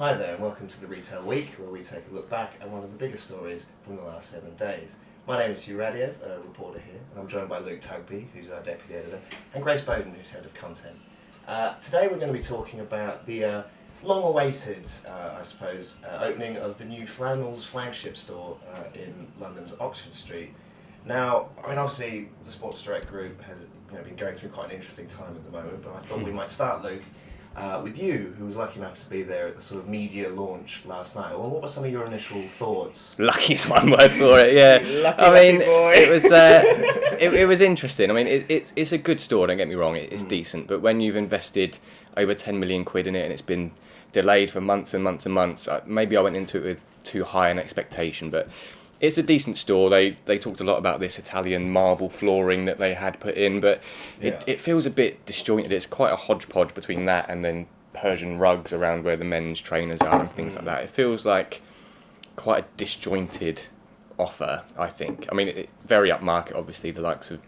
Hi there and welcome to the Retail Week, where we take a look back at one of the biggest stories from the last 7 days. My name is Hugh Radiev, a reporter here, and I'm joined by Luke Tugby, who's our deputy editor, and Grace Bowden, who's head of content. Today we're going to be talking about the long-awaited, opening of the new Flannels flagship store in London's Oxford Street. Now, obviously the Sports Direct Group has been going through quite an interesting time at the moment, but I thought we might start, Luke, with you, who was lucky enough to be there at the sort of media launch last night. Well, what were some of your initial thoughts? Lucky's one word for it, yeah. Lucky boy. It was interesting. It's a good store, don't get me wrong, it's decent, but when you've invested over 10 million quid in it and it's been delayed for months and months and months, maybe I went into it with too high an expectation, but it's a decent store. They talked a lot about this Italian marble flooring that they had put in, but it feels a bit disjointed. It's quite a hodgepodge between that and then Persian rugs around where the men's trainers are and things like that. It feels like quite a disjointed offer, I think. It's very upmarket, obviously, the likes of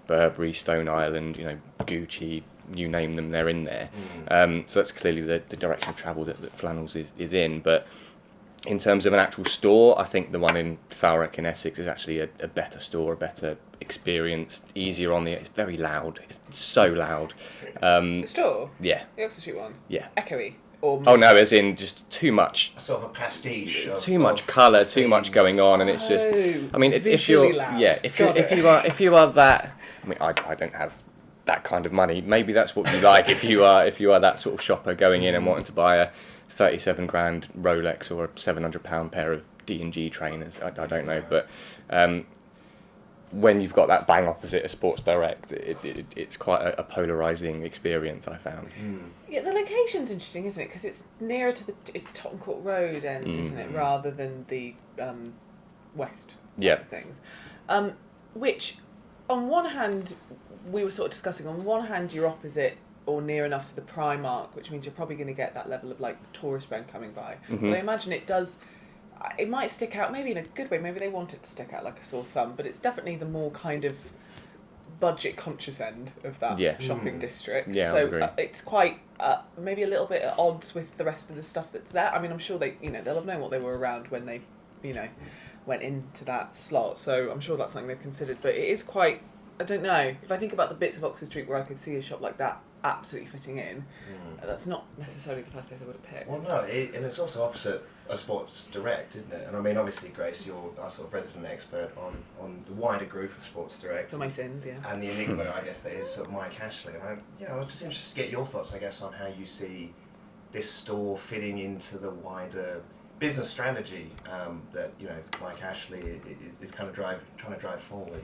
Burberry, Stone Island, Gucci, you name them, they're in there. So that's clearly the direction of travel that Flannels is in, but in terms of an actual store, I think the one in Thurrock in Essex is actually a better store, a better experience, easier on the... It's very loud. It's so loud. The store? Yeah. The Oxford Street one? Yeah. Echoey? Or Oh no, as in just too much... Sort of a pastiche. Too much colour, too much going on, and it's just... if you're... loud. Yeah, if you are that... I don't have that kind of money. Maybe that's what you like if you are that sort of shopper going in and wanting to buy a 37 grand Rolex or a £700 pair of D&G trainers. I don't know, but when you've got that bang opposite a Sports Direct, it's quite a polarising experience, I found. Yeah, the location's interesting, isn't it? Because it's nearer to it's Tottenham Court Road end, isn't it, rather than the west side of things. Which, on one hand, we were sort of discussing, on one hand you're opposite or near enough to the Primark, which means you're probably going to get that level of tourist spend coming by. But I imagine it might stick out, maybe in a good way, maybe they want it to stick out like a sore thumb, but it's definitely the more kind of budget conscious end of that shopping district. Yeah, so I agree. It's quite maybe a little bit at odds with the rest of the stuff that's there. I'm sure they'll have known what they were around when they went into that slot, so I'm sure that's something they've considered, but it is quite, I don't know, if I think about the bits of Oxford Street where I could see a shop like that absolutely fitting in, that's not necessarily the first place I would have picked. Well, no, and it's also opposite a Sports Direct, isn't it? And obviously, Grace, you're our sort of resident expert on the wider group of Sports Direct. For my sins, yeah. And the enigma, I guess, that is sort of Mike Ashley. And I was just interested to get your thoughts, I guess, on how you see this store fitting into the wider business strategy that Mike Ashley is kind of trying to drive forward.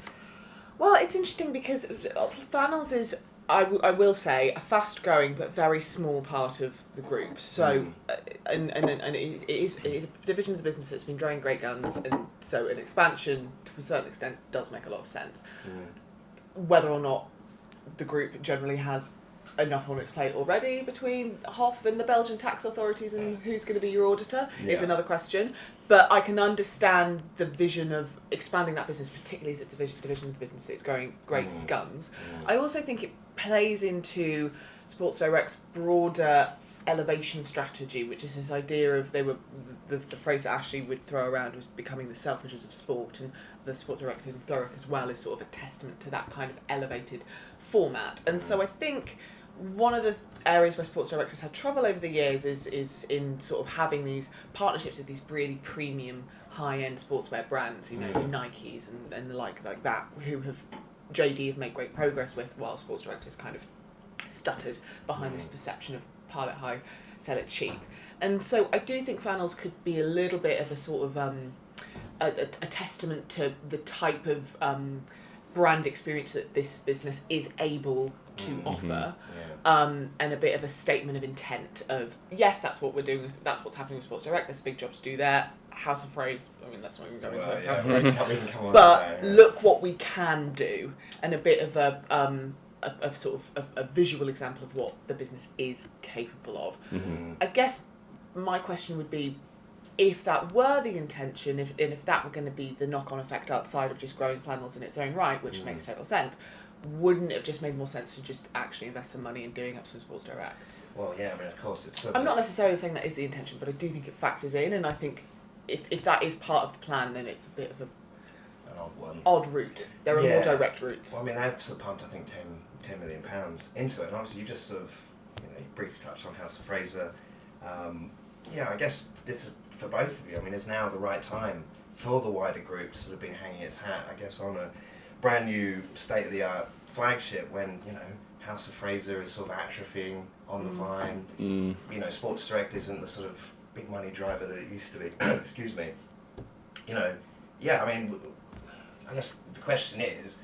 Well, it's interesting because Flannels is, I will say, a fast-growing but very small part of the group. So, and it is a division of the business that's been growing great guns, and so an expansion to a certain extent does make a lot of sense. Whether or not the group generally has enough on its plate already between Hoff and the Belgian tax authorities and who's going to be your auditor is another question. But I can understand the vision of expanding that business, particularly as it's a division of the business that's growing great guns. I also think it plays into Sports Direct's broader elevation strategy, which is this idea of the phrase that Ashley would throw around was becoming the Selfridges of sport, and the Sports Direct in Thurrock as well is sort of a testament to that kind of elevated format. And so I think one of the areas where Sports Direct has had trouble over the years is in sort of having these partnerships with these really premium high-end sportswear brands, the Nikes and the like that, who JD have made great progress with, while Sports Direct has kind of stuttered behind this perception of pile it high, sell it cheap. And so I do think Flannels could be a little bit of a sort of a testament to the type of brand experience that this business is able to offer, and a bit of a statement of intent of, yes, that's what we're doing, that's what's happening with Sports Direct, there's a big job to do there. House of Fraser, let's not even go into it. House of Fraser. But look what we can do, and a bit of a sort of a visual example of what the business is capable of. I guess my question would be, if that were the intention, if that were going to be the knock-on effect outside of just growing Flannels in its own right, which makes total sense, wouldn't it have just made more sense to just actually invest some money in doing up some Sports Direct? Well, yeah, I mean, of course, it's sort I'm of... not necessarily saying that is the intention, but I do think it factors in, and I think if that is part of the plan, then it's a bit of an odd one. odd route. There are more direct routes. Well, I mean, they've sort of pumped, I think, £10 million into it, and obviously you just sort of, you briefly touched on House of Fraser. Yeah, I guess this is for both of you. I mean, it's now the right time for the wider group to sort of be hanging its hat, I guess, on a brand new state-of-the-art flagship when, House of Fraser is sort of atrophying on the vine. Sports Direct isn't the sort of big money driver that it used to be. Excuse me. Yeah, I mean, I guess the question is,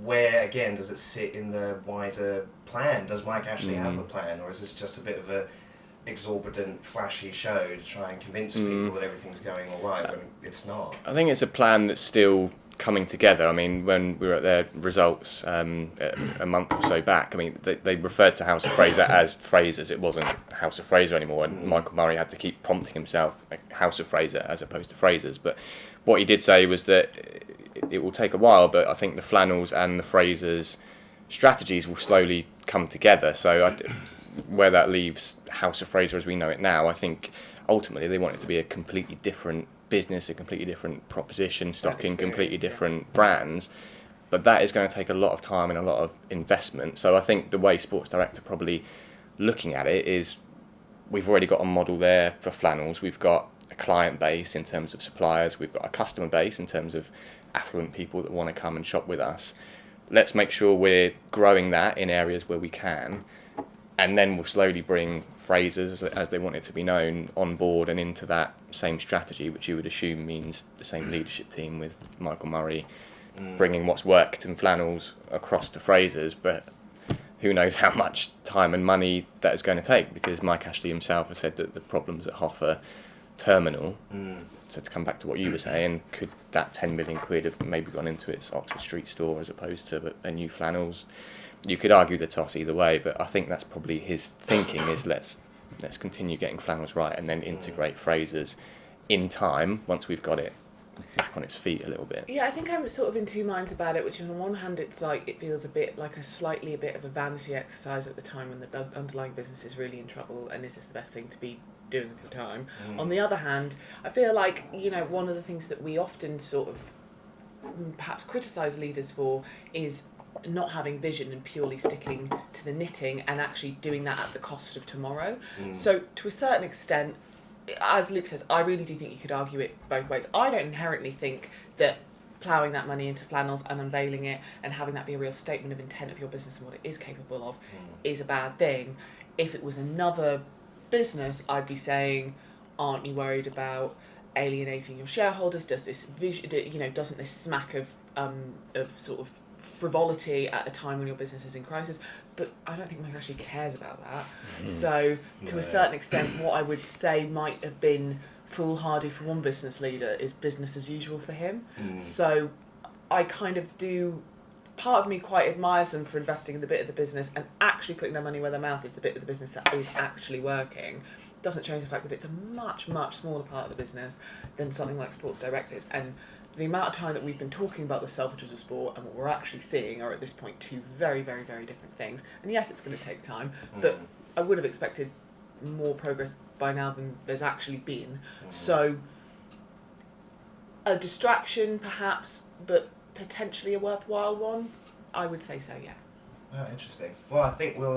where, again, does it sit in the wider plan? Does Mike actually have a plan, or is this just a bit of a exorbitant, flashy show to try and convince people that everything's going all right when it's not? I think it's a plan that's still coming together. I mean, when we were at their results a month or so back, I mean, they referred to House of Fraser as Frasers. It wasn't House of Fraser anymore, and Michael Murray had to keep prompting himself House of Fraser as opposed to Frasers. But what he did say was that it will take a while, but I think the Flannels and the Frasers strategies will slowly come together. So where that leaves House of Fraser as we know it now, I think ultimately they want it to be a completely different business, a completely different proposition, stocking completely different brands. But that is going to take a lot of time and a lot of investment. So I think the way Sports Direct are probably looking at it is, we've already got a model there for Flannels. We've got a client base in terms of suppliers. We've got a customer base in terms of affluent people that want to come and shop with us. Let's make sure we're growing that in areas where we can, and then we'll slowly bring Frasers, as they want it to be known, on board and into that same strategy, which you would assume means the same leadership team with Michael Murray bringing what's worked in Flannels across to Frasers. But who knows how much time and money that is going to take, because Mike Ashley himself has said that the problems at Hoff are terminal. So to come back to what you were saying, could that 10 million quid have maybe gone into its Oxford Street store as opposed to a new Flannels? You could argue the toss either way, but I think that's probably his thinking, is let's continue getting Flannels right and then integrate Frasers in time once we've got it back on its feet a little bit. Yeah, I think I'm sort of in two minds about it, which on one hand it's like, it feels a bit like a bit of a vanity exercise at the time when the underlying business is really in trouble, and is this the best thing to be doing with your time? On the other hand, I feel like, one of the things that we often sort of perhaps criticise leaders for is not having vision and purely sticking to the knitting and actually doing that at the cost of tomorrow. So to a certain extent, as Luke says, I really do think you could argue it both ways. I don't inherently think that ploughing that money into Flannels and unveiling it and having that be a real statement of intent of your business and what it is capable of is a bad thing. If it was another business, I'd be saying, aren't you worried about alienating your shareholders? Does this vision, doesn't this smack of sort of frivolity at a time when your business is in crisis? But I don't think Mike actually cares about that. So to a certain extent, what I would say might have been foolhardy for one business leader is business as usual for him. So I kind of do, part of me quite admires them for investing in the bit of the business and actually putting their money where their mouth is, the bit of the business that is actually working. Doesn't change the fact that it's a much, much smaller part of the business than something like Sports Direct is. And the amount of time that we've been talking about the selfishness of sport and what we're actually seeing are at this point two very, very, very different things. And yes, it's going to take time, but I would have expected more progress by now than there's actually been. So a distraction perhaps, but potentially a worthwhile one, I would say so, yeah. Oh, interesting. Well, I think we'll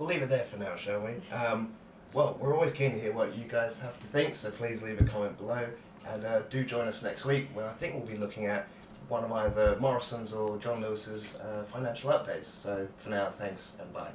leave it there for now, shall we? Well, we're always keen to hear what you guys have to think, so please leave a comment below. And do join us next week, when I think we'll be looking at one of either Morrison's or John Lewis's financial updates. So for now, thanks and bye.